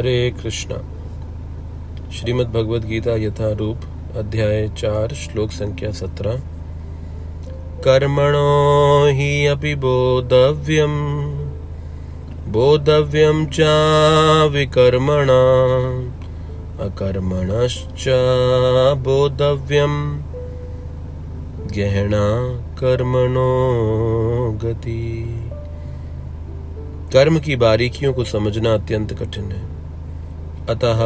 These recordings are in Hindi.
हरे कृष्णा। श्रीमद् भगवद गीता यथारूप अध्याय 4 श्लोक संख्या 17। कर्मणो हि अपि बोद्धव्यम् बोद्धव्यं च विकर्मणा अकर्मणश्च बोद्धव्यं गहना कर्मणो गति। कर्म की बारीकियों को समझना अत्यंत कठिन है, अतः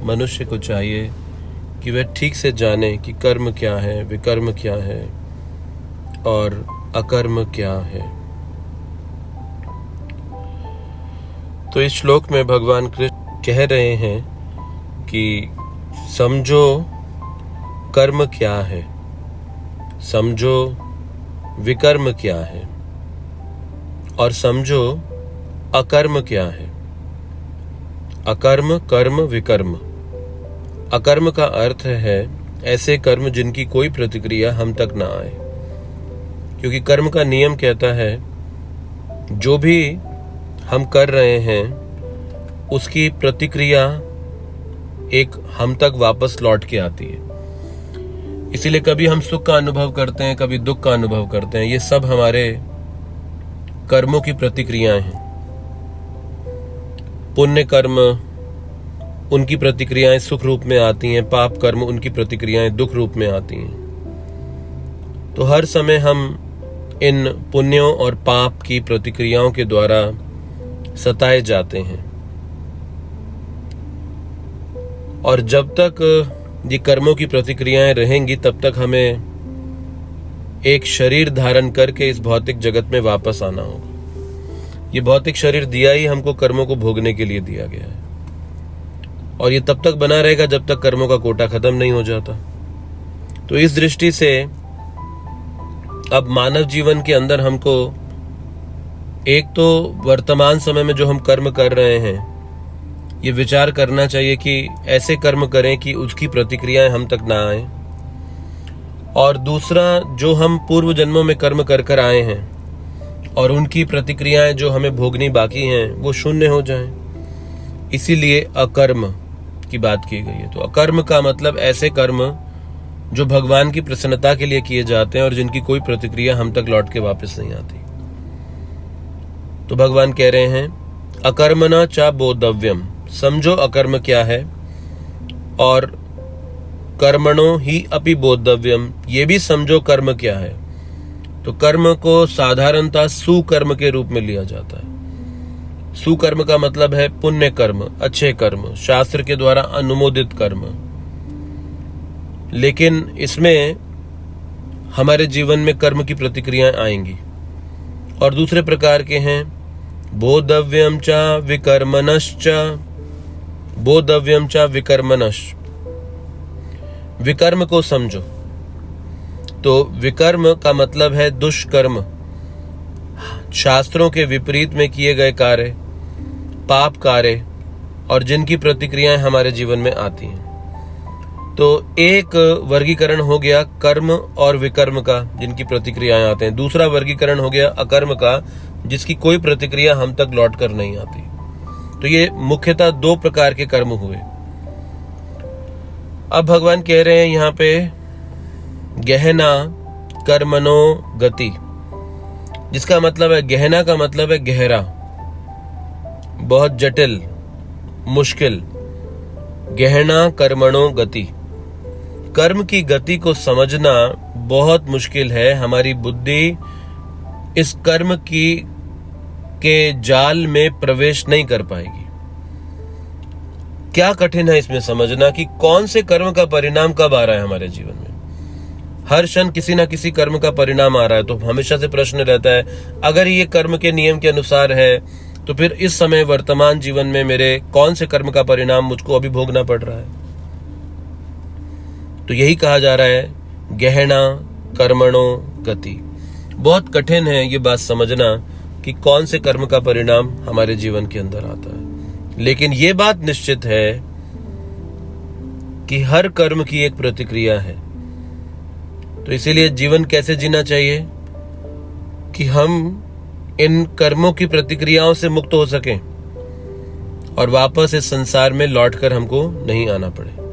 मनुष्य को चाहिए कि वह ठीक से जाने कि कर्म क्या है, विकर्म क्या है और अकर्म क्या है। तो इस श्लोक में भगवान कृष्ण कह रहे हैं कि समझो कर्म क्या है, समझो विकर्म क्या है और समझो अकर्म क्या है। अकर्म, कर्म, विकर्म। अकर्म का अर्थ है ऐसे कर्म जिनकी कोई प्रतिक्रिया हम तक ना आए, क्योंकि कर्म का नियम कहता है जो भी हम कर रहे हैं उसकी प्रतिक्रिया एक हम तक वापस लौट के आती है। इसीलिए कभी हम सुख का अनुभव करते हैं, कभी दुख का अनुभव करते हैं। ये सब हमारे कर्मों की प्रतिक्रियाएं हैं। पुण्य कर्म, उनकी प्रतिक्रियाएं सुख रूप में आती हैं, पाप कर्म, उनकी प्रतिक्रियाएं दुख रूप में आती हैं। तो हर समय हम इन पुण्यों और पाप की प्रतिक्रियाओं के द्वारा सताए जाते हैं, और जब तक ये कर्मों की प्रतिक्रियाएं रहेंगी तब तक हमें एक शरीर धारण करके इस भौतिक जगत में वापस आना होगा। ये भौतिक शरीर दिया ही हमको कर्मों को भोगने के लिए दिया गया है, और ये तब तक बना रहेगा जब तक कर्मों का कोटा खत्म नहीं हो जाता। तो इस दृष्टि से अब मानव जीवन के अंदर हमको एक तो वर्तमान समय में जो हम कर्म कर रहे हैं ये विचार करना चाहिए कि ऐसे कर्म करें कि उसकी प्रतिक्रियाएं हम तक ना आए, और दूसरा जो हम पूर्व जन्मों में कर्म कर कर आए हैं और उनकी प्रतिक्रियाएं जो हमें भोगनी बाकी हैं वो शून्य हो जाएं। इसीलिए अकर्म की बात की गई है। तो अकर्म का मतलब ऐसे कर्म जो भगवान की प्रसन्नता के लिए किए जाते हैं और जिनकी कोई प्रतिक्रिया हम तक लौट के वापस नहीं आती। तो भगवान कह रहे हैं अकर्मणा च बोद्धव्यम, समझो अकर्म क्या है, और कर्मणो ही अपि बोद्धव्यम, ये भी समझो कर्म क्या है। तो कर्म को साधारणतः सुकर्म के रूप में लिया जाता है। सुकर्म का मतलब है पुण्य कर्म, अच्छे कर्म, शास्त्र के द्वारा अनुमोदित कर्म। लेकिन इसमें हमारे जीवन में कर्म की प्रतिक्रियाएं आएंगी। और दूसरे प्रकार के हैं बोद्धव्यम च विकर्मणश्च, बोद्धव्यम च विकर्मणश्च, विकर्म को समझो। तो विकर्म का मतलब है दुष्कर्म, शास्त्रों के विपरीत में किए गए कार्य, पाप कार्य, और जिनकी प्रतिक्रियाएं हमारे जीवन में आती हैं। तो एक वर्गीकरण हो गया कर्म और विकर्म का, जिनकी प्रतिक्रियाएं आते हैं। दूसरा वर्गीकरण हो गया अकर्म का, जिसकी कोई प्रतिक्रिया हम तक लौट कर नहीं आती। तो ये मुख्यतः दो प्रकार के कर्म हुए। अब भगवान कह रहे हैं यहाँ पे गहना कर्मणो गति, जिसका मतलब है, गहना का मतलब है गहरा, बहुत जटिल, मुश्किल। गहना कर्मणो गति, कर्म की गति को समझना बहुत मुश्किल है। हमारी बुद्धि इस कर्म की के जाल में प्रवेश नहीं कर पाएगी। क्या कठिन है इसमें समझना कि कौन से कर्म का परिणाम कब आ रहा है हमारे जीवन में। हर क्षण किसी ना किसी कर्म का परिणाम आ रहा है। तो हमेशा से प्रश्न रहता है, अगर ये कर्म के नियम के अनुसार है तो फिर इस समय वर्तमान जीवन में मेरे कौन से कर्म का परिणाम मुझको अभी भोगना पड़ रहा है। तो यही कहा जा रहा है गहना कर्मणो गति। बहुत कठिन है ये बात समझना कि कौन से कर्म का परिणाम हमारे जीवन के अंदर आता है। लेकिन ये बात निश्चित है कि हर कर्म की एक प्रतिक्रिया है। तो इसीलिए जीवन कैसे जीना चाहिए कि हम इन कर्मों की प्रतिक्रियाओं से मुक्त हो सकें और वापस इस संसार में लौटकर हमको नहीं आना पड़े।